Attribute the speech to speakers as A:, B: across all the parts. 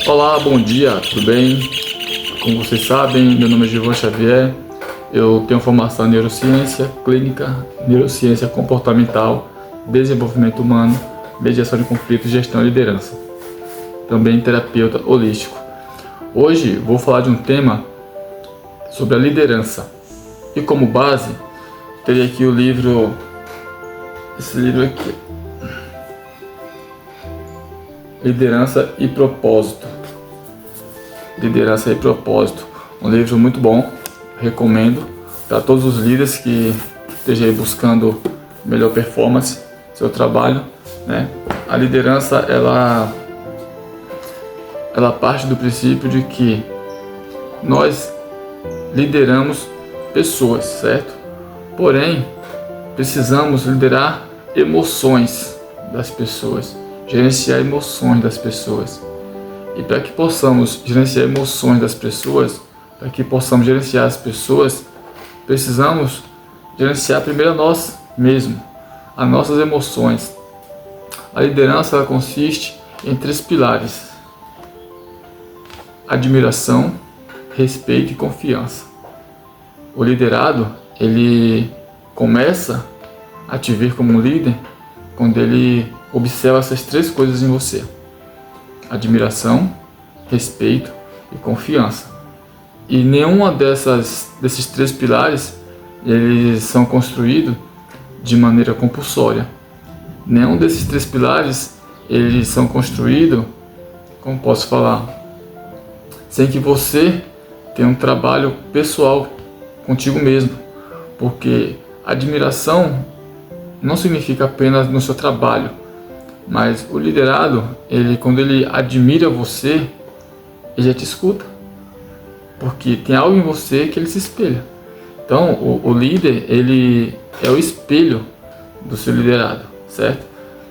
A: Olá, bom dia, tudo bem? Como vocês sabem, meu nome é Giovanni Xavier, eu tenho formação em neurociência clínica, neurociência comportamental, desenvolvimento humano, mediação de conflitos, gestão e liderança. Também terapeuta holístico. Hoje vou falar de um tema sobre a liderança. E como base, teria aqui esse livro aqui. Liderança e Propósito. Liderança e Propósito. Um livro muito bom, recomendo para todos os líderes que estejam aí buscando melhor performance no seu trabalho, né? A liderança, ela parte do princípio de que nós lideramos pessoas, certo? Porém, precisamos liderar emoções das pessoas, gerenciar emoções das pessoas. E para que possamos gerenciar emoções das pessoas, para que possamos gerenciar as pessoas, precisamos gerenciar primeiro a nós mesmos, as nossas emoções. A liderança, ela consiste em 3 pilares: admiração, respeito e confiança. O liderado, ele começa a te ver como um líder quando ele observa essas 3 coisas em você: admiração, respeito e confiança. E nenhuma desses 3 pilares, eles são construídos de maneira compulsória. Nenhum desses 3 pilares, eles são construídos, como posso falar, sem que você tenha um trabalho pessoal contigo mesmo. Porque admiração não significa apenas no seu trabalho, mas o liderado, quando ele admira você, ele já te escuta, porque tem algo em você que ele se espelha. Então, o líder, ele é o espelho do seu liderado, certo?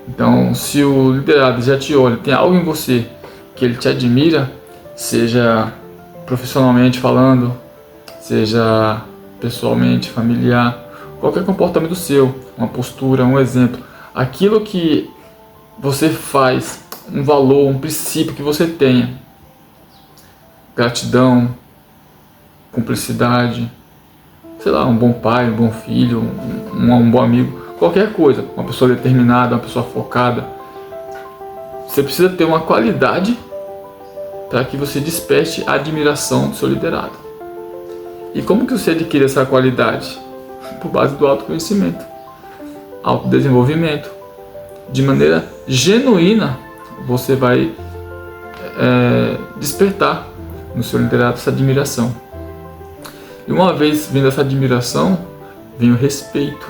A: Então, se o liderado já te olha, tem algo em você que ele te admira, seja profissionalmente falando, seja pessoalmente, familiar, qualquer comportamento seu, uma postura, um exemplo, aquilo que você faz, um valor, um princípio que você tenha, gratidão, cumplicidade, sei lá, um bom pai, um bom filho, um bom amigo, qualquer coisa, uma pessoa determinada, uma pessoa focada, você precisa ter uma qualidade para que você desperte a admiração do seu liderado. E como que você adquire essa qualidade? Por base do autoconhecimento, autodesenvolvimento. De maneira genuína, você vai despertar no seu liderado essa admiração. E uma vez vindo essa admiração, vem o respeito.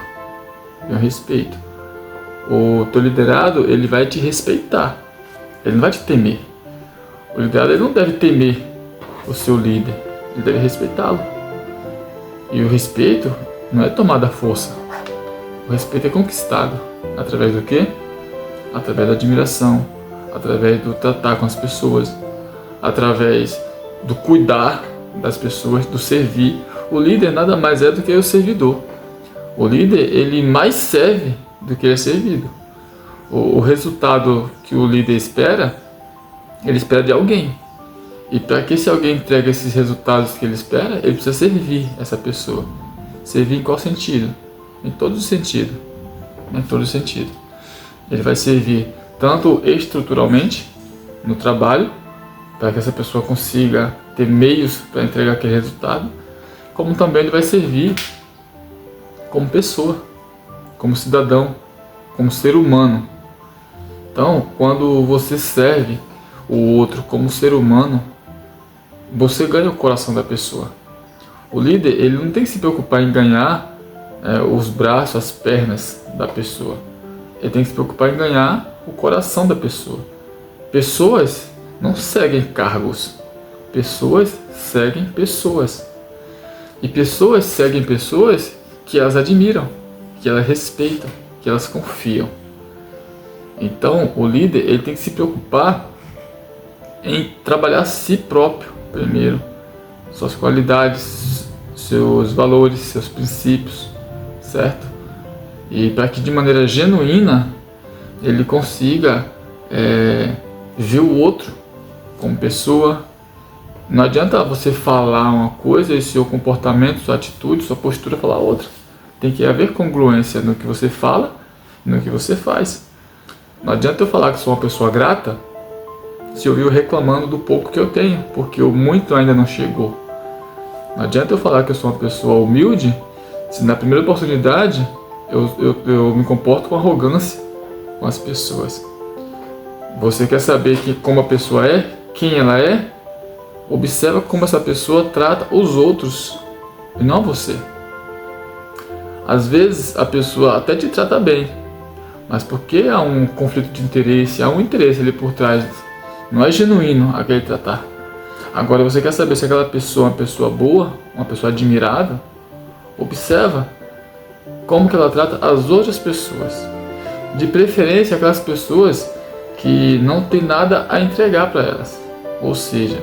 A: O teu liderado, ele vai te respeitar, ele não vai te temer. O liderado, ele não deve temer o seu líder, ele deve respeitá-lo. E o respeito não é tomado à força. O respeito é conquistado através do quê? Através da admiração, através do tratar com as pessoas, através do cuidar das pessoas, do servir. O líder nada mais é do que o servidor. O líder, ele mais serve do que é servido. O resultado que o líder espera, ele espera de alguém. E para que esse alguém entregue esses resultados que ele espera, ele precisa servir essa pessoa. Servir em qual sentido? Em todos os sentidos. Em todos os sentidos. Ele vai servir tanto estruturalmente no trabalho, para que essa pessoa consiga ter meios para entregar aquele resultado, como também ele vai servir como pessoa, como cidadão, como ser humano. Então, quando você serve o outro como ser humano, você ganha o coração da pessoa. O líder, ele não tem que se preocupar em ganhar os braços, as pernas da pessoa. Ele tem que se preocupar em ganhar o coração da pessoa. Pessoas não seguem cargos. Pessoas seguem pessoas. E pessoas seguem pessoas que elas admiram, que elas respeitam, que elas confiam. Então, o líder, ele tem que se preocupar em trabalhar a si próprio primeiro, suas qualidades, seus valores, seus princípios, certo? E para que de maneira genuína ele consiga ver o outro como pessoa. Não adianta você falar uma coisa e seu comportamento, sua atitude, sua postura falar outra. Tem que haver congruência no que você fala e no que você faz. Não adianta eu falar que sou uma pessoa grata se eu vivo reclamando do pouco que eu tenho, porque o muito ainda não chegou. Não adianta eu falar que eu sou uma pessoa humilde se na primeira oportunidade eu me comporto com arrogância com as pessoas. Você quer saber como a pessoa é, quem ela é? Observa como essa pessoa trata os outros e não você. Às vezes a pessoa até te trata bem, mas porque há um conflito de interesse, há um interesse ali por trás, não é genuíno aquele tratar. Agora você quer saber se aquela pessoa é uma pessoa boa, uma pessoa admirável? Observa como que ela trata as outras pessoas. De preferência aquelas pessoas que não tem nada a entregar para elas. Ou seja,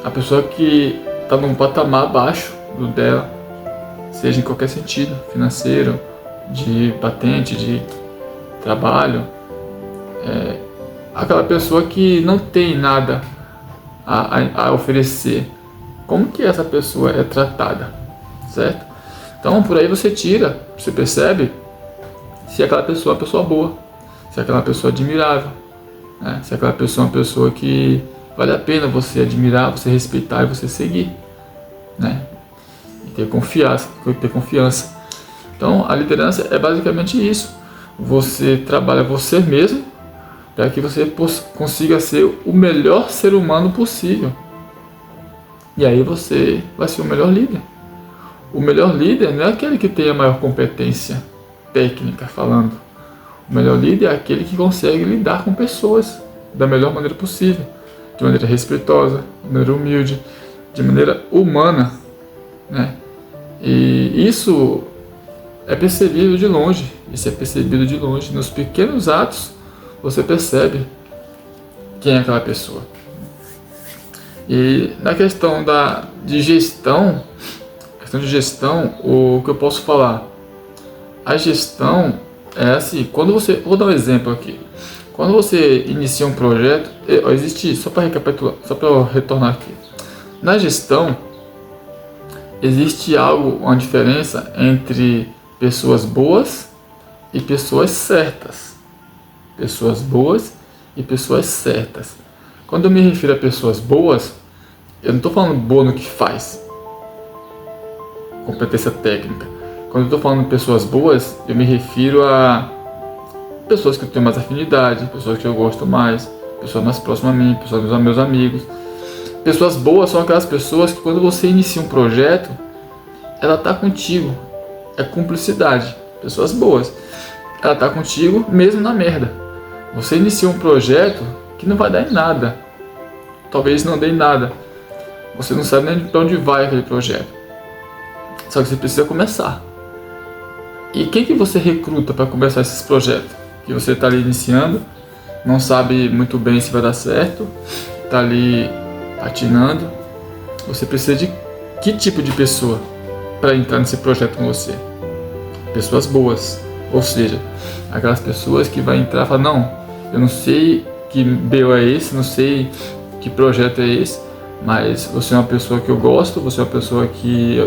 A: a pessoa que está num patamar abaixo do dela, seja em qualquer sentido, financeiro, de patente, de trabalho, aquela pessoa que não tem nada a oferecer. Como que essa pessoa é tratada, certo? Então por aí você percebe se aquela pessoa é uma pessoa boa, se aquela pessoa é admirável, né? Se aquela pessoa é uma pessoa que vale a pena você admirar, você respeitar e você seguir, né? E ter confiança. Então a liderança é basicamente isso. Você trabalha você mesmo para que você consiga ser o melhor ser humano possível. E aí você vai ser o melhor líder. O melhor líder não é aquele que tem a maior competência técnica falando. O melhor líder é aquele que consegue lidar com pessoas da melhor maneira possível, de maneira respeitosa, de maneira humilde, de maneira humana, né? E isso é percebido de longe. Nos pequenos atos você percebe quem é aquela pessoa. E na questão de gestão, o que eu posso falar? A gestão é assim, vou dar um exemplo aqui. Quando você inicia um projeto, só para recapitular, só para eu retornar aqui. Na gestão, existe uma diferença entre pessoas boas e pessoas certas. Pessoas boas e pessoas certas. Quando eu me refiro a pessoas boas, eu não estou falando boa no que faz, competência técnica. Quando eu estou falando de pessoas boas, eu me refiro a pessoas que eu tenho mais afinidade, pessoas que eu gosto mais, pessoas mais próximas a mim, pessoas meus amigos. Pessoas boas são aquelas pessoas que quando você inicia um projeto, ela está contigo. É cumplicidade. Pessoas boas. Ela está contigo mesmo na merda. Você inicia um projeto que não vai dar em nada. Talvez não dê em nada. Você não sabe nem para onde vai aquele projeto. Só que você precisa começar. E quem que você recruta para começar esses projetos? Que você está ali iniciando, não sabe muito bem se vai dar certo, está ali patinando. Você precisa de que tipo de pessoa para entrar nesse projeto com você? Pessoas boas. Ou seja, aquelas pessoas que vai entrar e falar, não, eu não sei que BO é esse, não sei que projeto é esse, mas você é uma pessoa que eu gosto, você é uma pessoa que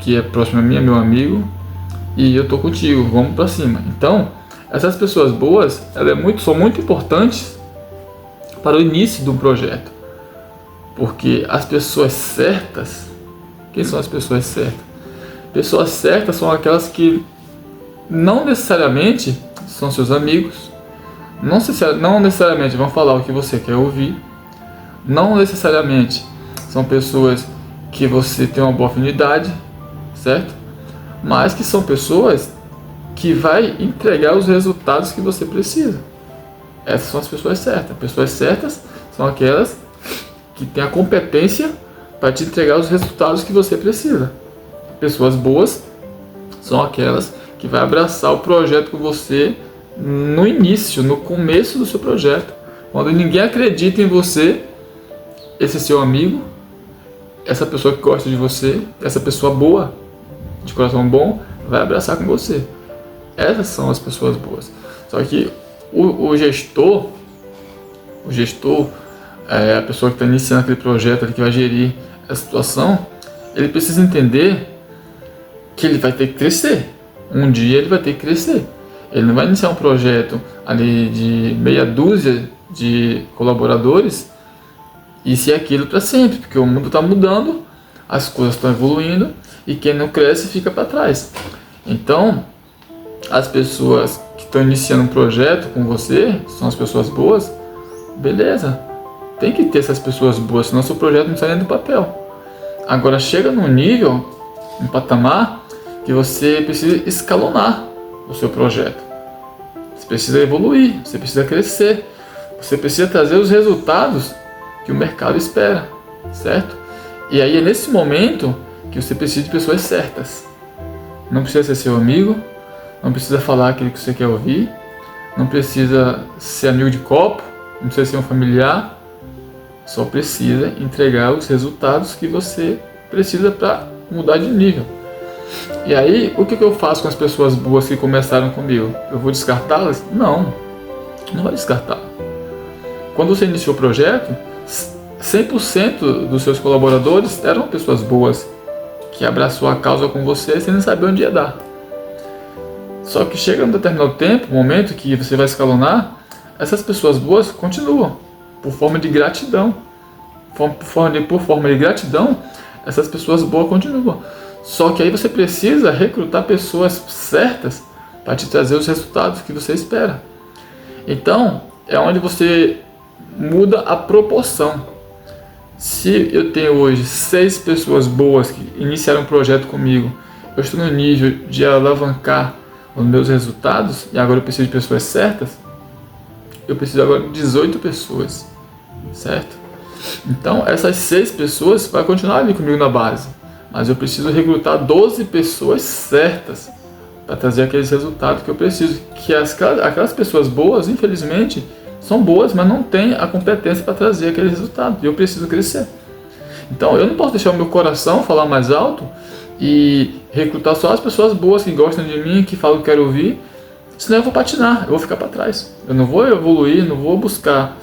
A: é próxima a mim, é meu amigo, e eu tô contigo, vamos pra cima. Então, essas pessoas boas, são muito importantes para o início de um projeto. Porque as pessoas certas, quem são as pessoas certas? Pessoas certas são aquelas que não necessariamente são seus amigos, não necessariamente vão falar o que você quer ouvir, não necessariamente são pessoas que você tem uma boa afinidade, certo? Mas que são pessoas que vai entregar os resultados que você precisa. Essas são as pessoas certas. Pessoas certas são aquelas que têm a competência para te entregar os resultados que você precisa. Pessoas boas são aquelas que vai abraçar o projeto com você no início, no começo do seu projeto. Quando ninguém acredita em você, esse seu amigo, essa pessoa que gosta de você, essa pessoa boa, de coração bom, vai abraçar com você. Essas são as pessoas boas. Só que o gestor, a pessoa que está iniciando aquele projeto, que vai gerir a situação, ele precisa entender que ele vai ter que crescer. Um dia ele vai ter que crescer. Ele não vai iniciar um projeto ali de meia dúzia de colaboradores e ser aquilo para sempre, porque o mundo está mudando, as coisas estão evoluindo e quem não cresce fica para trás. Então, as pessoas que estão iniciando um projeto com você, são as pessoas boas, beleza, tem que ter essas pessoas boas, senão seu projeto não sai nem do papel. Agora chega num nível, um patamar, que você precisa escalonar o seu projeto. Você precisa evoluir, você precisa crescer, você precisa trazer os resultados que o mercado espera, certo? E aí é nesse momento que você precisa de pessoas certas. Não precisa ser seu amigo, não precisa falar aquilo que você quer ouvir, não precisa ser amigo de copo, não precisa ser um familiar, só precisa entregar os resultados que você precisa para mudar de nível. E aí, o que eu faço com as pessoas boas que começaram comigo? Eu vou descartá-las? Não vai descartar. Quando você iniciou o projeto, 100% dos seus colaboradores eram pessoas boas, que abraçou a causa com você sem saber onde ia dar. Só que chega um determinado tempo, momento que você vai escalonar, essas pessoas boas continuam, por forma de gratidão. Por forma de gratidão, essas pessoas boas continuam. Só que aí você precisa recrutar pessoas certas para te trazer os resultados que você espera. Então, é onde você muda a proporção. Se eu tenho hoje 6 pessoas boas que iniciaram um projeto comigo, eu estou no nível de alavancar os meus resultados e agora eu preciso de pessoas certas, eu preciso agora de 18 pessoas, certo? Então, essas 6 pessoas vão continuar ali comigo na base, mas eu preciso recrutar 12 pessoas certas para trazer aqueles resultados que eu preciso. Que aquelas pessoas boas, infelizmente, são boas, mas não têm a competência para trazer aquele resultado. E eu preciso crescer. Então, eu não posso deixar o meu coração falar mais alto e recrutar só as pessoas boas que gostam de mim, que falam que quero ouvir, senão eu vou patinar, eu vou ficar para trás. Eu não vou evoluir, não vou buscar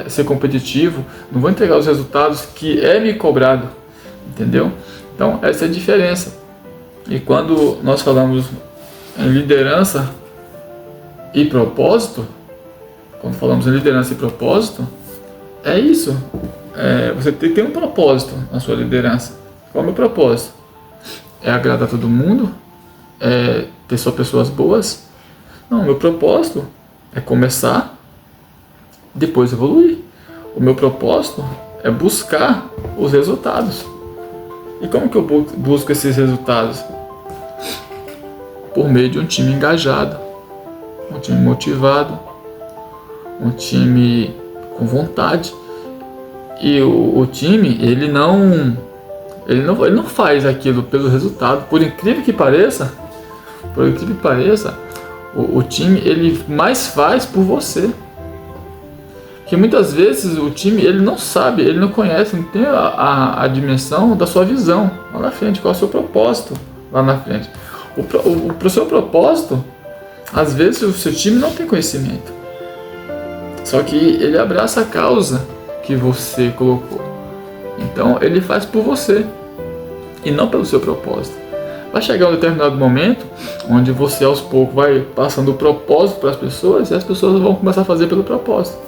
A: ser competitivo, não vou entregar os resultados que é me cobrado, entendeu? Então, essa é a diferença. E quando nós falamos em liderança e propósito, é isso. Você tem que ter um propósito na sua liderança. Qual é o meu propósito? É agradar todo mundo? É ter só pessoas boas? Não, o meu propósito é começar, depois evoluir. O meu propósito é buscar os resultados. E como que eu busco esses resultados? Por meio de um time engajado, um time motivado, um time com vontade. E o time, ele não faz aquilo pelo resultado. Por incrível que pareça, o time ele mais faz por você. Que muitas vezes o time ele não sabe, ele não conhece, não tem a dimensão da sua visão lá na frente, qual é o seu propósito lá na frente. O seu propósito, às vezes o seu time não tem conhecimento. Só que ele abraça a causa que você colocou. Então ele faz por você e não pelo seu propósito. Vai chegar um determinado momento onde você aos poucos vai passando o propósito para as pessoas e as pessoas vão começar a fazer pelo propósito.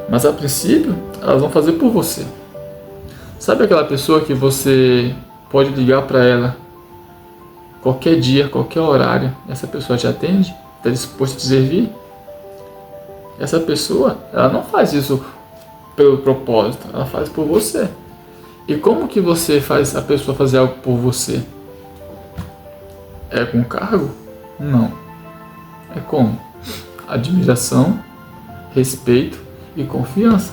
A: Mas a princípio elas vão fazer por você. Sabe aquela pessoa que você pode ligar para ela qualquer dia, qualquer horário, essa pessoa te atende, está disposta a te servir? Essa pessoa, ela não faz isso pelo propósito, ela faz por você. E como que você faz a pessoa fazer algo por você? É com cargo? Não. É como? Admiração, respeito e confiança.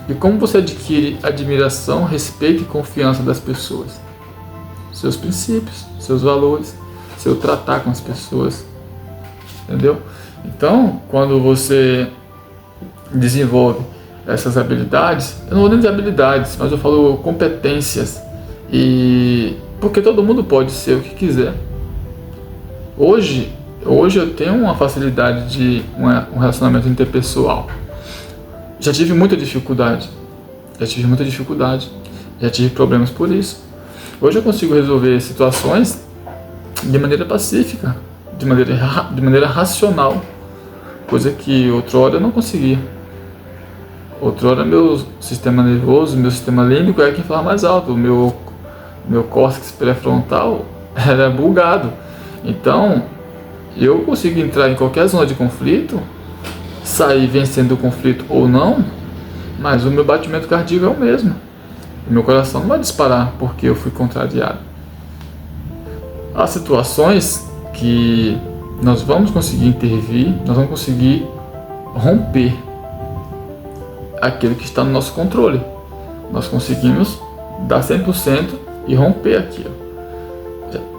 A: E como você adquire admiração, respeito e confiança das pessoas? Seus princípios, seus valores, seu tratar com as pessoas. Entendeu? Então, quando você desenvolve essas habilidades, eu não vou nem dizer habilidades, mas eu falo competências, e porque todo mundo pode ser o que quiser. Hoje eu tenho uma facilidade de um relacionamento interpessoal. Já tive muita dificuldade, já tive muita dificuldade, já tive problemas por isso. Hoje eu consigo resolver situações de maneira pacífica, de maneira racional, coisa que outrora eu não conseguia. Outrora meu sistema nervoso, meu sistema límbico era quem falava mais alto, o meu córtex pré-frontal era bugado. Então, eu consigo entrar em qualquer zona de conflito, sair vencendo o conflito ou não, mas o meu batimento cardíaco é o mesmo. O meu coração não vai disparar porque eu fui contrariado. Há situações que nós vamos conseguir intervir, nós vamos conseguir romper aquilo que está no nosso controle. Nós conseguimos dar 100% e romper aquilo.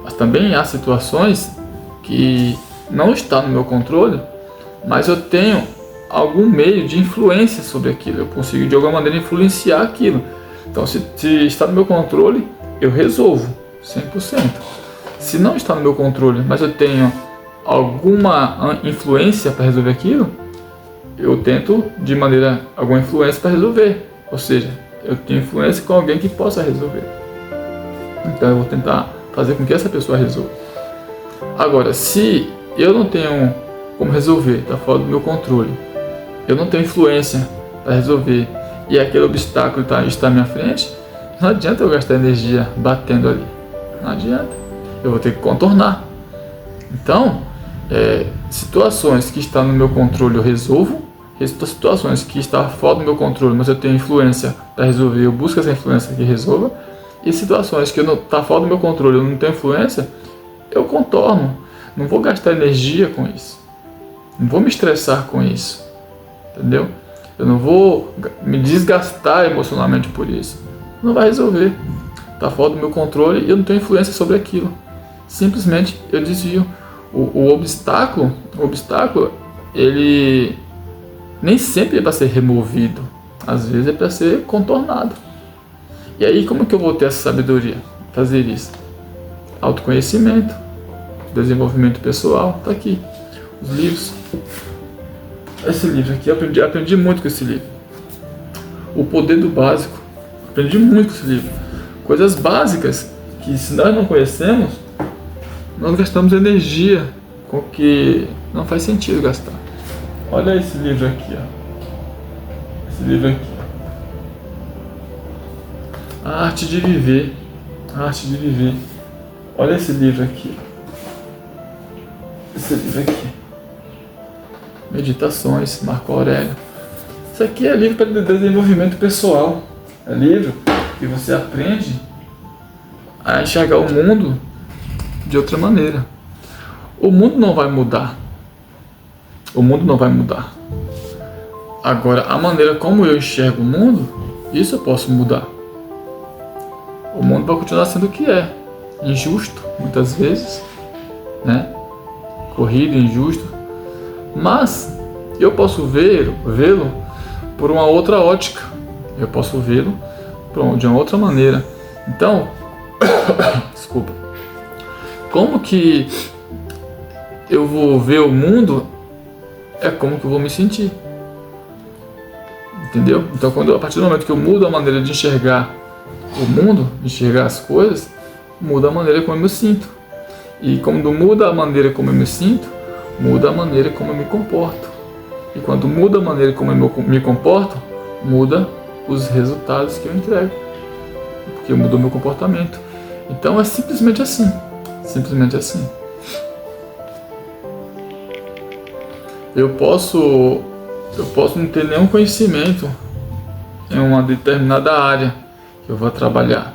A: Mas também há situações que não está no meu controle, mas eu tenho algum meio de influência sobre aquilo. Eu consigo de alguma maneira influenciar aquilo. Então, se está no meu controle, eu resolvo 100%. Se não está no meu controle, mas eu tenho alguma influência para resolver aquilo, eu tento de maneira alguma influência para resolver. Ou seja, eu tenho influência com alguém que possa resolver. Então eu vou tentar fazer com que essa pessoa resolva. Agora, se eu não tenho como resolver, está fora do meu controle, eu não tenho influência para resolver e aquele obstáculo está à minha frente, não adianta eu gastar energia batendo ali. Não adianta. Eu vou ter que contornar. Então, situações que estão no meu controle eu resolvo, situações que estão fora do meu controle, mas eu tenho influência para resolver, eu busco essa influência que resolva, e situações que está fora do meu controle, eu não tenho influência, eu contorno. Não vou gastar energia com isso. Não vou me estressar com isso. Entendeu? Eu não vou me desgastar emocionalmente por isso. Não vai resolver. Está fora do meu controle e eu não tenho influência sobre aquilo. Simplesmente eu desvio. O obstáculo, ele nem sempre é para ser removido. Às vezes é para ser contornado. E aí, como que eu vou ter essa sabedoria? Fazer isso. Autoconhecimento, desenvolvimento pessoal, tá aqui. Os livros. Esse livro aqui, aprendi muito com esse livro. O Poder do Básico. Aprendi muito com esse livro. Coisas básicas que, se nós não conhecemos, nós gastamos energia com que não faz sentido gastar. Olha esse livro aqui, ó. Esse livro aqui. A Arte de Viver. A Arte de Viver. Olha esse livro aqui. Esse livro aqui. Meditações, Marco Aurélio. Isso aqui é livro para desenvolvimento pessoal. É livro que você aprende a enxergar o mundo de outra maneira. O mundo não vai mudar. O mundo não vai mudar. Agora, a maneira como eu enxergo o mundo, isso eu posso mudar. O mundo vai continuar sendo o que é. Injusto, muitas vezes, né? Corrido, injusto. Mas eu posso vê-lo por uma outra ótica. Eu posso vê-lo de uma outra maneira. Então, desculpa. Como que eu vou ver o mundo é como que eu vou me sentir. Entendeu? Então, a partir do momento que eu mudo a maneira de enxergar o mundo, enxergar as coisas, muda a maneira como eu me sinto. E quando muda a maneira como eu me sinto, muda a maneira como eu me comporto. E quando muda a maneira como eu me comporto, muda os resultados que eu entrego. Porque mudou meu comportamento. Então é simplesmente assim. Simplesmente assim. Eu posso não ter nenhum conhecimento em uma determinada área que eu vou trabalhar.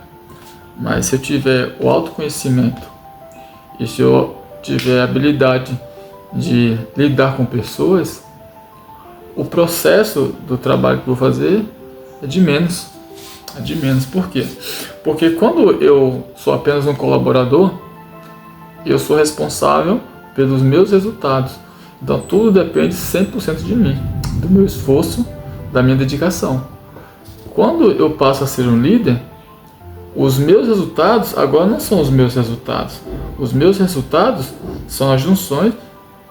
A: Mas se eu tiver o autoconhecimento e se eu tiver a habilidade de lidar com pessoas, o processo do trabalho que eu vou fazer é de menos. É de menos. Por quê? Porque quando eu sou apenas um colaborador, eu sou responsável pelos meus resultados. Então tudo depende 100% de mim, do meu esforço, da minha dedicação. Quando eu passo a ser um líder, os meus resultados agora não são os meus resultados. Os meus resultados são as junções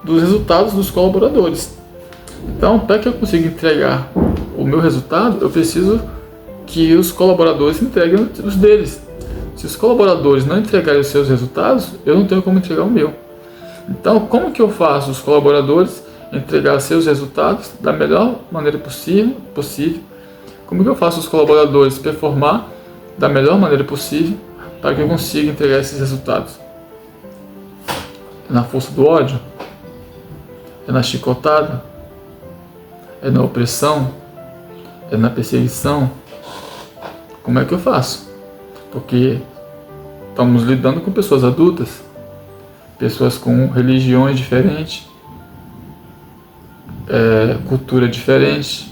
A: dos resultados dos colaboradores. Então, para que eu consiga entregar o meu resultado, eu preciso que os colaboradores entreguem os deles. Se os colaboradores não entregarem os seus resultados, eu não tenho como entregar o meu. Então, como que eu faço os colaboradores entregar os seus resultados da melhor maneira possível? Como que eu faço os colaboradores performar da melhor maneira possível para que eu consiga entregar esses resultados? É na força do ódio? É na chicotada? É na opressão? É na perseguição? Como é que eu faço? Porque estamos lidando com pessoas adultas, pessoas com religiões diferentes, cultura diferente,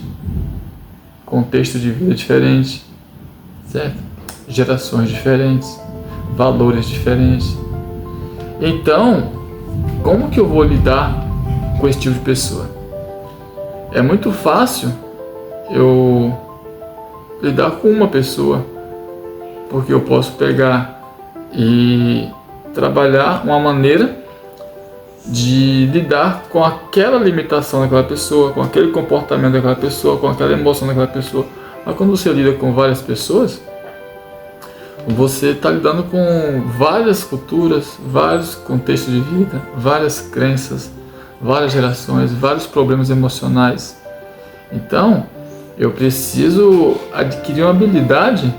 A: contexto de vida diferente, certo? Gerações diferentes, valores diferentes. Então, como que eu vou lidar com esse tipo de pessoa? É muito fácil eu lidar com uma pessoa, porque eu posso pegar e trabalhar uma maneira de lidar com aquela limitação daquela pessoa, com aquele comportamento daquela pessoa, com aquela emoção daquela pessoa. Mas quando você lida com várias pessoas, você está lidando com várias culturas, vários contextos de vida, várias crenças, várias gerações, vários problemas emocionais. Então, eu preciso adquirir uma habilidade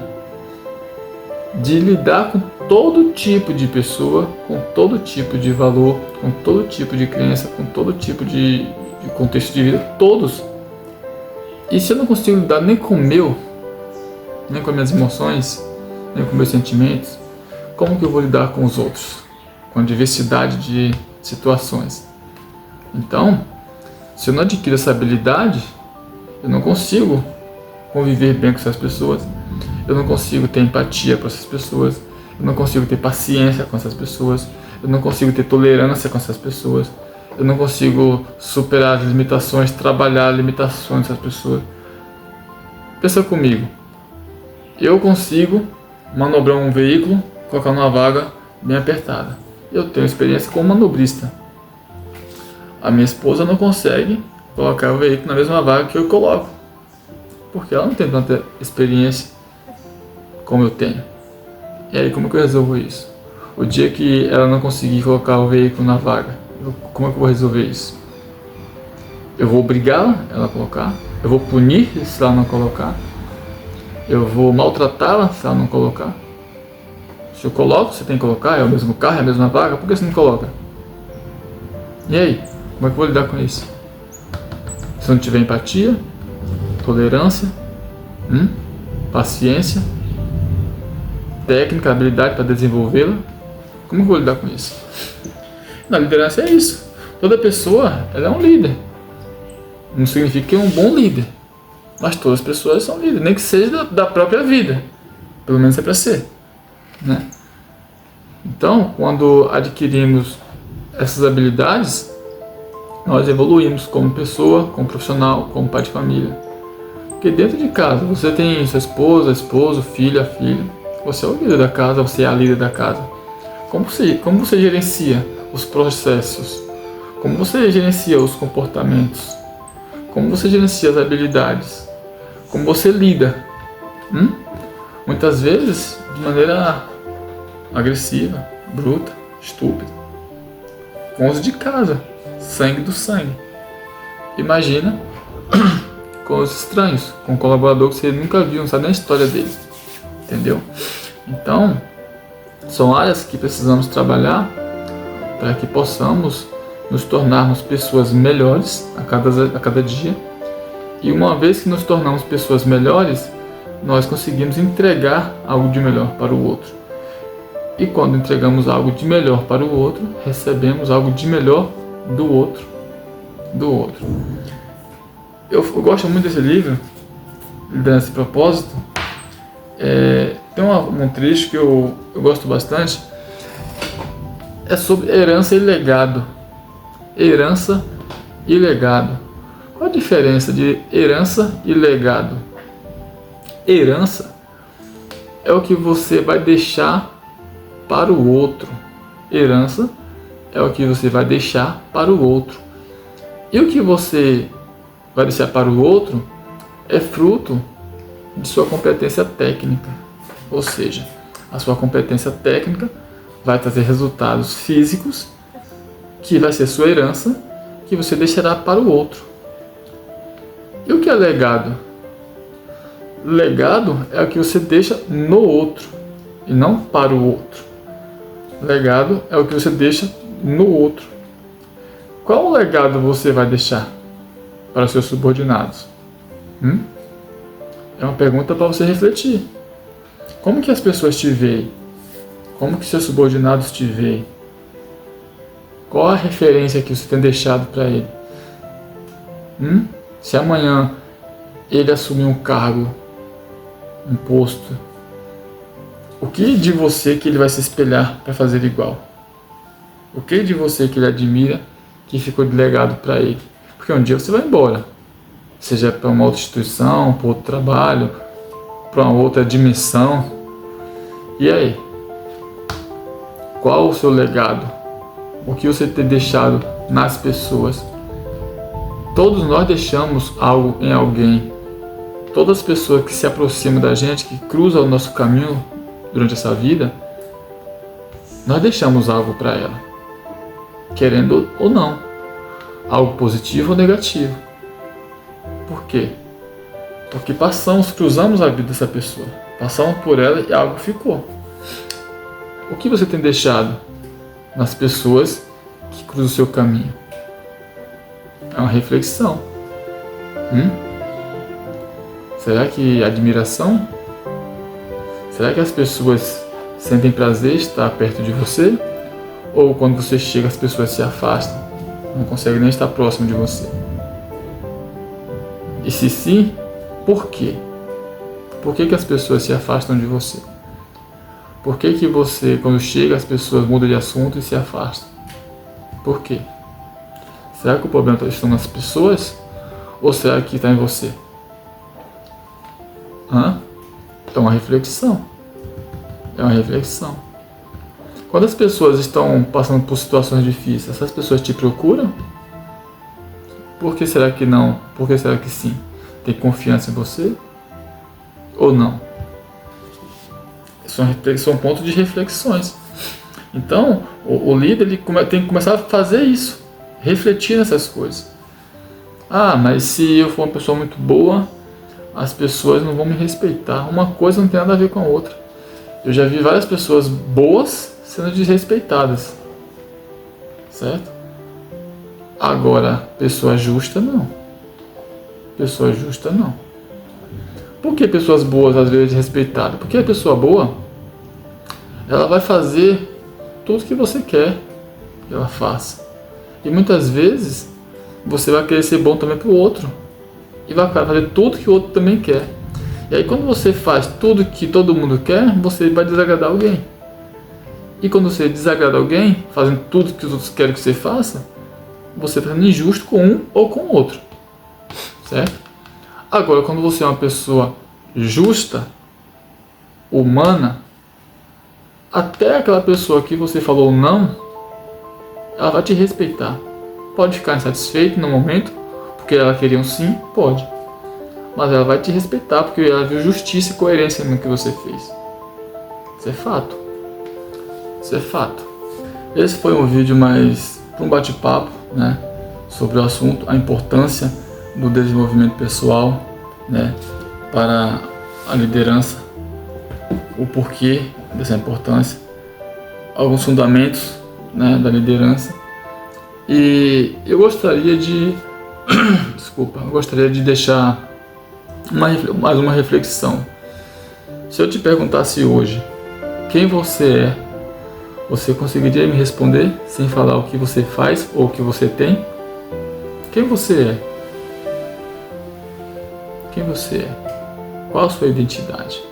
A: de lidar com todo tipo de pessoa, com todo tipo de valor, com todo tipo de crença, com todo tipo de contexto de vida, todos. E se eu não consigo lidar nem com o meu, nem com as minhas emoções, nem com meus sentimentos, como que eu vou lidar com os outros? Com a diversidade de situações. Então, se eu não adquiro essa habilidade, eu não consigo conviver bem com essas pessoas, eu não consigo ter empatia com essas pessoas, eu não consigo ter paciência com essas pessoas, eu não consigo ter tolerância com essas pessoas, eu não consigo superar as limitações, trabalhar as limitações dessas pessoas. Pensa comigo, eu consigo manobrar um veículo, colocar numa vaga bem apertada. Eu tenho experiência como manobrista. A minha esposa não consegue colocar o veículo na mesma vaga que eu coloco, porque ela não tem tanta experiência como eu tenho. E aí, como que eu resolvo isso? O dia que ela não conseguir colocar o veículo na vaga, como é que eu vou resolver isso? Eu vou obrigá-la a colocar? Eu vou punir se ela não colocar? Eu vou maltratá-la se ela não colocar? Se eu coloco, você tem que colocar, é o mesmo carro, é a mesma vaga, por que você não coloca? E aí, como é que eu vou lidar com isso? Se eu não tiver empatia, tolerância, paciência, técnica, habilidade para desenvolvê-la, como eu vou lidar com isso? Na liderança é isso. Toda pessoa, ela é um líder. Não significa que é um bom líder, mas todas as pessoas são líderes, nem que seja da própria vida. Pelo menos é para ser, né? Então, quando adquirimos essas habilidades, nós evoluímos como pessoa, como profissional, como pai de família. Porque dentro de casa, você tem sua esposa, esposo, filha, filho. Você é o líder da casa, você é a líder da casa. Como você gerencia os processos? Como você gerencia os comportamentos? Como você gerencia as habilidades? Como você lida? Muitas vezes de maneira agressiva, bruta, estúpida. Com os de casa, sangue do sangue. Imagina com os estranhos, com um colaborador que você nunca viu, não sabe nem a história dele. Entendeu? Então, são áreas que precisamos trabalhar para que possamos nos tornarmos pessoas melhores a cada dia. E uma vez que nos tornamos pessoas melhores, nós conseguimos entregar algo de melhor para o outro. E quando entregamos algo de melhor para o outro, recebemos algo de melhor do outro. Eu gosto muito desse livro, Liderança e Propósito. Tem um trecho que eu gosto bastante, é sobre herança e legado. Herança e legado. Qual a diferença de herança e legado? Herança é o que você vai deixar para o outro. Herança é o que você vai deixar para o outro. E o que você vai deixar para o outro é fruto de sua competência técnica. Ou seja, a sua competência técnica vai trazer resultados físicos, que vai ser sua herança, que você deixará para o outro. E o que é legado? Legado é o que você deixa no outro e não para o outro. Legado é o que você deixa no outro. Qual legado você vai deixar para os seus subordinados? É uma pergunta para você refletir. Como que as pessoas te veem? Como que seus subordinados te veem? Qual a referência que você tem deixado para ele? Se amanhã ele assumir um cargo, um posto, o que de você que ele vai se espelhar para fazer igual? O que de você que ele admira que ficou de legado para ele? Porque um dia você vai embora, seja para uma outra instituição, para outro trabalho, para uma outra dimensão. E aí? Qual o seu legado? O que você tem deixado nas pessoas? Todos nós deixamos algo em alguém. Todas as pessoas que se aproximam da gente, que cruzam o nosso caminho durante essa vida, nós deixamos algo para ela, querendo ou não, algo positivo ou negativo. Por quê? Porque cruzamos a vida dessa pessoa, passamos por ela e algo ficou. O que você tem deixado nas pessoas que cruzam o seu caminho? É uma reflexão. Será que admiração? Será que as pessoas sentem prazer em estar perto de você? Ou quando você chega as pessoas se afastam, não conseguem nem estar próximo de você? E se sim, por quê? Por que as pessoas se afastam de você? Por que você, quando chega, as pessoas mudam de assunto e se afastam? Por quê? Será que o problema está nas pessoas? Ou será que está em você? É uma reflexão. É uma reflexão. Quando as pessoas estão passando por situações difíceis, essas pessoas te procuram? Por que será que não? Por que será que sim? Tem confiança em você? Ou não? São pontos de reflexões. Então, o líder ele tem que começar a fazer isso, refletir nessas coisas. Mas se eu for uma pessoa muito boa, as pessoas não vão me respeitar. Uma coisa não tem nada a ver com a outra. Eu já vi várias pessoas boas sendo desrespeitadas, certo? Agora, pessoa justa não. Pessoa justa não. Por que pessoas boas às vezes desrespeitadas? Porque a pessoa boa, ela vai fazer tudo que você quer que ela faça. E muitas vezes você vai querer ser bom também para o outro. E vai fazer tudo que o outro também quer. E aí quando você faz tudo que todo mundo quer, você vai desagradar alguém. E quando você desagrada alguém, fazendo tudo que os outros querem que você faça, você está sendo injusto com um ou com o outro. Certo? Agora, quando você é uma pessoa justa, humana, até aquela pessoa que você falou não, ela vai te respeitar. Pode ficar insatisfeito no momento, porque ela queria um sim, pode. Mas ela vai te respeitar, porque ela viu justiça e coerência no que você fez. Isso é fato. Isso é fato. Esse foi um vídeo mais para um bate-papo, né, sobre o assunto, a importância do desenvolvimento pessoal, né, para a liderança, o porquê dessa importância, alguns fundamentos, né, da liderança. E eu gostaria de deixar mais uma reflexão. Se eu te perguntasse hoje quem você é, você conseguiria me responder sem falar o que você faz ou o que você tem? Quem você é? Quem você é? Qual a sua identidade?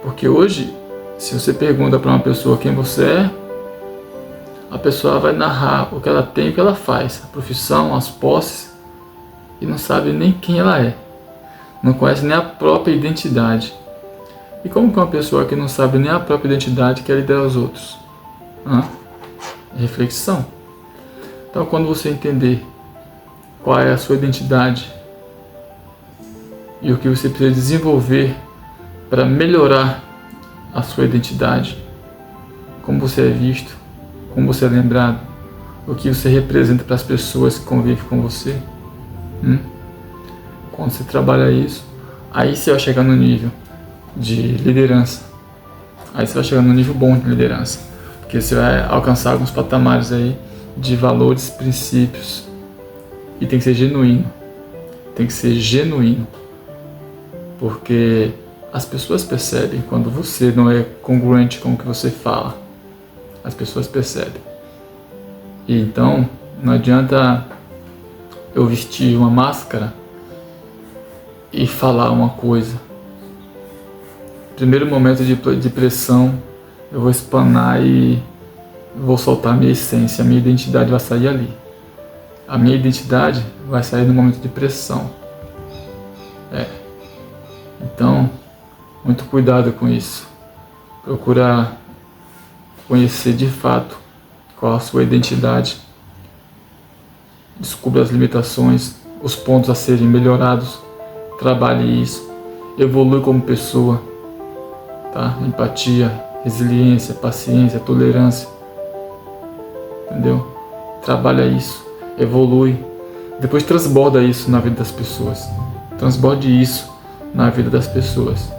A: Porque hoje, se você pergunta para uma pessoa quem você é, a pessoa vai narrar o que ela tem e o que ela faz, a profissão, as posses, e não sabe nem quem ela é. Não conhece nem a própria identidade. E como que uma pessoa que não sabe nem a própria identidade quer liderar os outros? Reflexão. Então, quando você entender qual é a sua identidade e o que você precisa desenvolver para melhorar a sua identidade, como você é visto, como você é lembrado, o que você representa para as pessoas que convivem com você. Quando você trabalha isso, aí você vai chegar no nível de liderança. Aí você vai chegar no nível bom de liderança, porque você vai alcançar alguns patamares aí de valores, princípios, e tem que ser genuíno. Tem que ser genuíno, porque as pessoas percebem quando você não é congruente com o que você fala. As pessoas percebem. E então não adianta eu vestir uma máscara e falar uma coisa. Primeiro momento de pressão, eu vou espanar e vou soltar a minha essência, a minha identidade vai sair ali. A minha identidade vai sair no momento de pressão. Então, muito cuidado com isso. Procura conhecer de fato qual a sua identidade. Descubra as limitações, os pontos a serem melhorados. Trabalhe isso. Evolui como pessoa. Tá? Empatia, resiliência, paciência, tolerância. Entendeu? Trabalha isso. Evolui. Depois transborda isso na vida das pessoas. Transborde isso na vida das pessoas.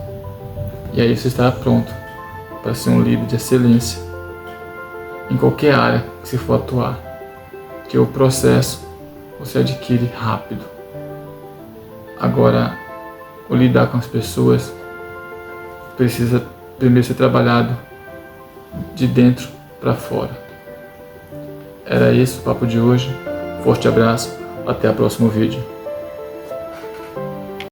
A: E aí você estará pronto para ser um líder de excelência em qualquer área que você for atuar. Que o processo você adquire rápido. Agora, o lidar com as pessoas precisa primeiro ser trabalhado de dentro para fora. Era esse o papo de hoje. Forte abraço, até o próximo vídeo.